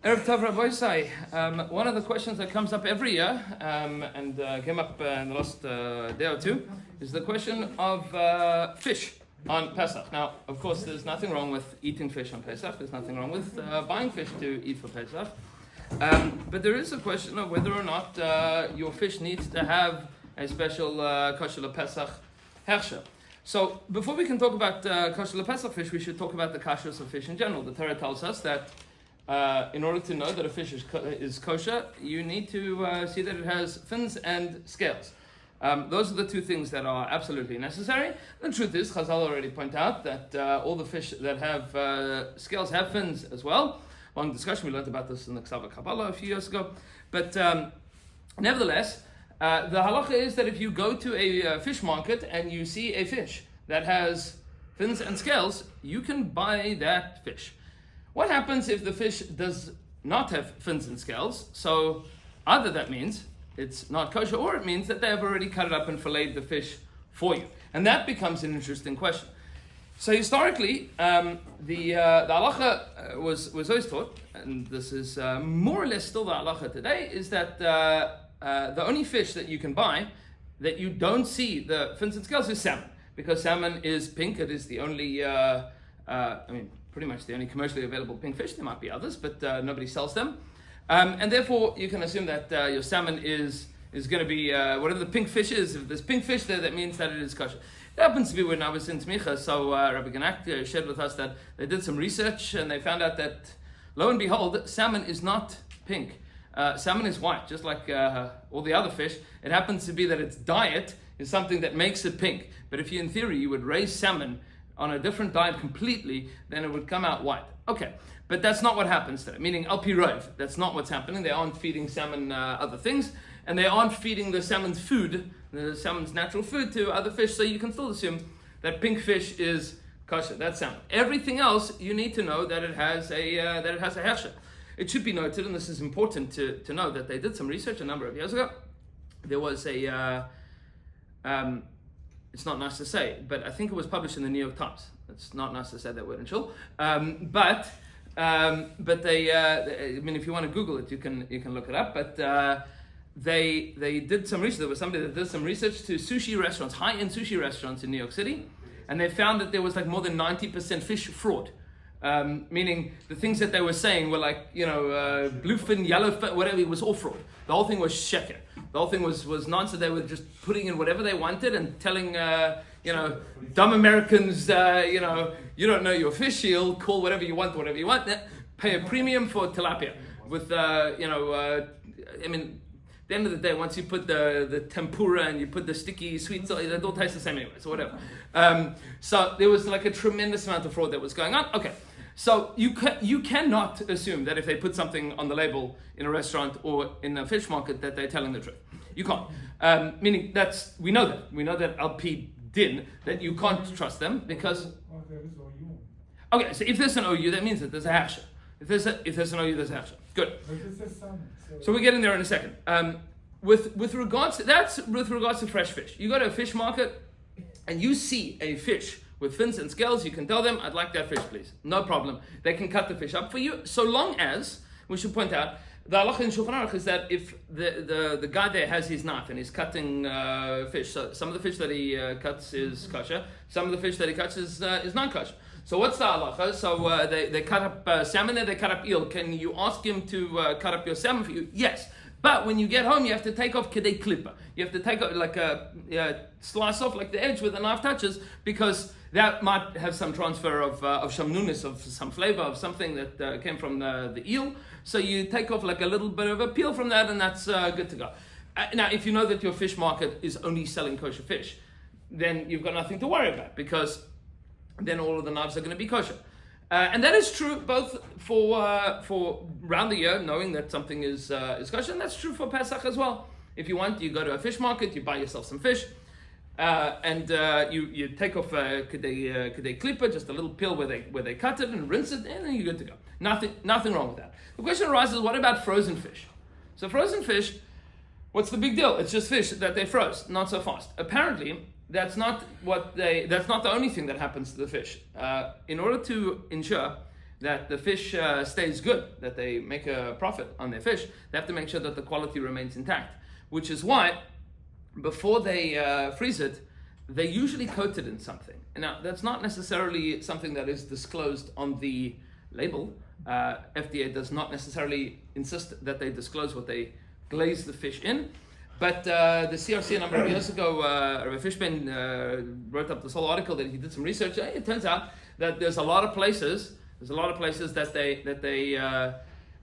Erev Tov Rabbi Say. One of the questions that comes up every year, and came up in the last day or two, is the question of fish on Pesach. Now, of course, there's nothing wrong with eating fish on Pesach. There's nothing wrong with buying fish to eat for Pesach. But there is a question of whether or not your fish needs to have a special kosher Pesach hersha. So, before we can talk about kosher Pesach fish, we should talk about the kashrus of fish in general. The Torah tells us that in order to know that a fish is kosher, you need to see that it has fins and scales. Those are the two things that are absolutely necessary. The truth is, Chazal already point out that all the fish that have scales have fins as well. Long discussion, we learned about this in the Ksava Kabbalah a few years ago. But nevertheless, the halacha is that if you go to a fish market and you see a fish that has fins and scales, you can buy that fish. What happens if the fish does not have fins and scales? So either that means it's not kosher, or it means that they have already cut it up and filleted the fish for you. And that becomes an interesting question. So historically, the halacha was always taught, and this is more or less still the halacha today, is that the only fish that you can buy that you don't see the fins and scales is salmon. Because salmon is pink, it is the only, pretty much the only commercially available pink fish. There might be others, but nobody sells them. And therefore, you can assume that your salmon is going to be, whatever the pink fish is. If there's pink fish there, that means that it is kosher. It happens to be when I was in Tmicha, so Rabbi Ganak shared with us that they did some research and they found out that, lo and behold, salmon is not pink. Salmon is white, just like all the other fish. It happens to be that its diet is something that makes it pink. But if you, in theory, you would raise salmon on a different diet completely, then it would come out white. Okay, but that's not what happens today. Meaning, al pi rov, that's not what's happening. They aren't feeding salmon other things, and they aren't feeding the salmon's food, the salmon's natural food, to other fish. So you can still assume that pink fish is kosher. That's salmon. Everything else, you need to know that it has a hersha. It should be noted, and this is important to know, that they did some research a number of years ago. There was it's not nice to say, but I think it was published in the New York Times. It's not nice to say that word in shul. But they, if you want to Google it, you can look it up. But they did some research. There was somebody that did some research to sushi restaurants, high-end sushi restaurants in New York City, and they found that there was like more than 90% fish fraud. Meaning the things that they were saying were like, bluefin, yellowfin, whatever. It was all fraud. The whole thing was sheker. The whole thing was nonsense. They were just putting in whatever they wanted and telling, dumb Americans, you don't know your fish, you'll call whatever you want, pay a premium for tilapia. With, at the end of the day, once you put the tempura and you put the sticky sweet sauce, they all taste the same anyway, so whatever. So there was like a tremendous amount of fraud that was going on. Okay, so you cannot assume that if they put something on the label in a restaurant or in a fish market that they're telling the truth. You can't. Meaning we know that al pi din, that you can't trust them because. Okay, so if there's an OU, that means that there's a hersha. If there's an OU, there's a hersha. Good. So we'll get in there in a second. With regards to fresh fish, you go to a fish market and you see a fish with fins and scales. You can tell them, "I'd like that fish, please." No problem. They can cut the fish up for you, so long as, we should point out, the halacha in Shulchan Aruch is that if the guy there has his knife and he's cutting fish, so some of the fish that he cuts is kosher, some of the fish that he cuts is not kosher. So what's the halacha? So they cut up salmon there, they cut up eel. Can you ask him to cut up your salmon for you? Yes. But when you get home, you have to take off kedei klippa. You have to take off slice off like the edge where the knife touches, because that might have some transfer of shamnunis, of some flavor, of something that came from the eel. So you take off like a little bit of a peel from that, and that's good to go. Now, if you know that your fish market is only selling kosher fish, then you've got nothing to worry about, because then all of the knives are going to be kosher. And that is true both for around the year, knowing that something is kosher, and that's true for Pesach as well. If you want, you go to a fish market, you buy yourself some fish, and you take off kedei klippa, just a little peel where they cut it and rinse it, and then you're good to go. Nothing wrong with that. The question arises: what about frozen fish? So frozen fish, what's the big deal? It's just fish that they froze, not so fast. Apparently, that's not the only thing that happens to the fish. In order to ensure that the fish stays good, that they make a profit on their fish, they have to make sure that the quality remains intact. Which is why, before they freeze it, they usually coat it in something. Now, that's not necessarily something that is disclosed on the label. FDA does not necessarily insist that they disclose what they glaze the fish in. But the CRC a number of years ago, Rabbi Fishbein wrote up this whole article that he did some research. It turns out that there's a lot of places that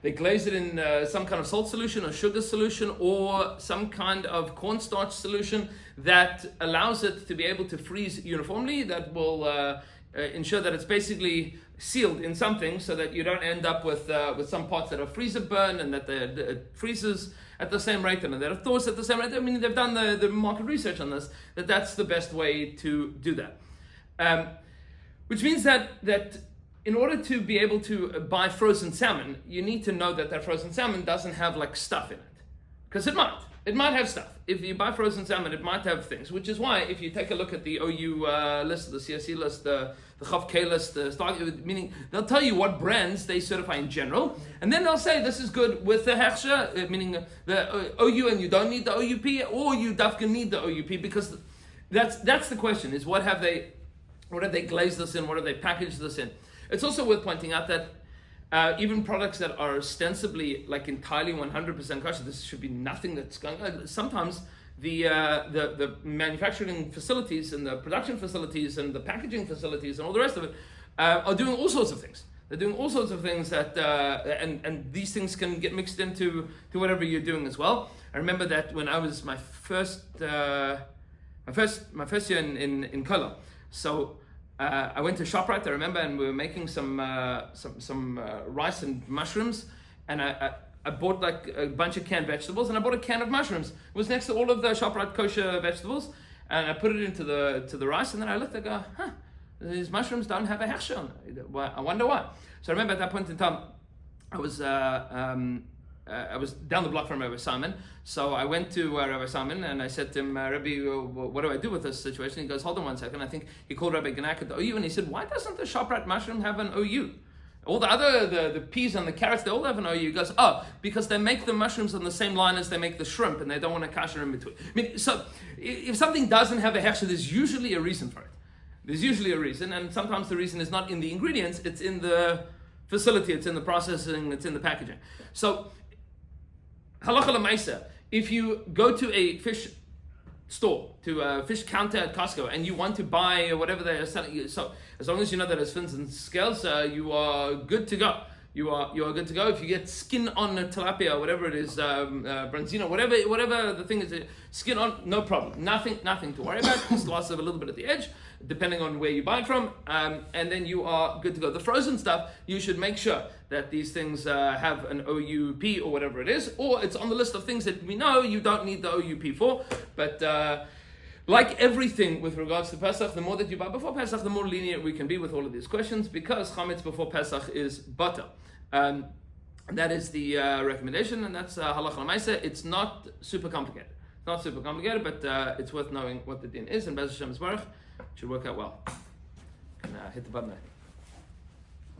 they glaze it in some kind of salt solution or sugar solution or some kind of cornstarch solution that allows it to be able to freeze uniformly, that will ensure that it's basically sealed in something so that you don't end up with some parts that are freezer burn and that it freezes at the same rate and that it thaws at the same rate. I mean, they've done the market research on this, that's the best way to do that. Which means that in order to be able to buy frozen salmon, you need to know that frozen salmon doesn't have like stuff in it. Because it might have stuff. If you buy frozen salmon, it might have things, which is why if you take a look at the OU list, the CSC list, the Chav K list, meaning they'll tell you what brands they certify in general, and then they'll say this is good with the Hechsher, meaning the OU, and you don't need the OUP, or you dafka need the OUP, because that's the question, is what have they glazed this in, what have they packaged this in. It's also worth pointing out that even products that are ostensibly like entirely 100% kosher, this should be nothing that's going on. Sometimes the manufacturing facilities and the production facilities and the packaging facilities and all the rest of it are doing all sorts of things. They're doing all sorts of things that and these things can get mixed into whatever you're doing as well. I remember that when I was my first year in Kola, so. I went to ShopRite, I remember, and we were making some rice and mushrooms, and I bought like a bunch of canned vegetables, and I bought a can of mushrooms. It was next to all of the ShopRite kosher vegetables, and I put it into the rice, and then I looked, I go, these mushrooms don't have a hechsher on it. I wonder why. So I remember at that point in time, I was down the block from Rabbi Simon, so I went to Rabbi Simon and I said to him, Rabbi, what do I do with this situation? He goes, hold on one second. I think he called Rabbi Genak at the OU and he said, why doesn't the ShopRite mushroom have an OU? All the other, the peas and the carrots, they all have an OU. He goes, because they make the mushrooms on the same line as they make the shrimp and they don't want a kasher in between. I mean, so if something doesn't have a hechsher, there's usually a reason for it. There's usually a reason, and sometimes the reason is not in the ingredients, it's in the facility, it's in the processing, it's in the packaging. So, halacha l'maisa, if you go to a fish store, to a fish counter at Costco, and you want to buy whatever they are selling you, so as long as you know that it's fins and scales, you are good to go. You are good to go. If you get skin on a tilapia, whatever it is, branzino, whatever the thing is, skin on, no problem. Nothing to worry about. Just loss of a little bit at the edge, depending on where you buy it from, and then you are good to go. The frozen stuff, you should make sure that these things have an OUP or whatever it is, or it's on the list of things that we know you don't need the OUP for. But like everything with regards to Pesach, the more that you buy before Pesach, the more lenient we can be with all of these questions, because chametz before Pesach is butter. That is the recommendation, and that's halacha l'maisa. It's not super complicated. It's not super complicated, but it's worth knowing what the din is, and Bez Hashem Yisbarach, it should work out well. Can hit the button there.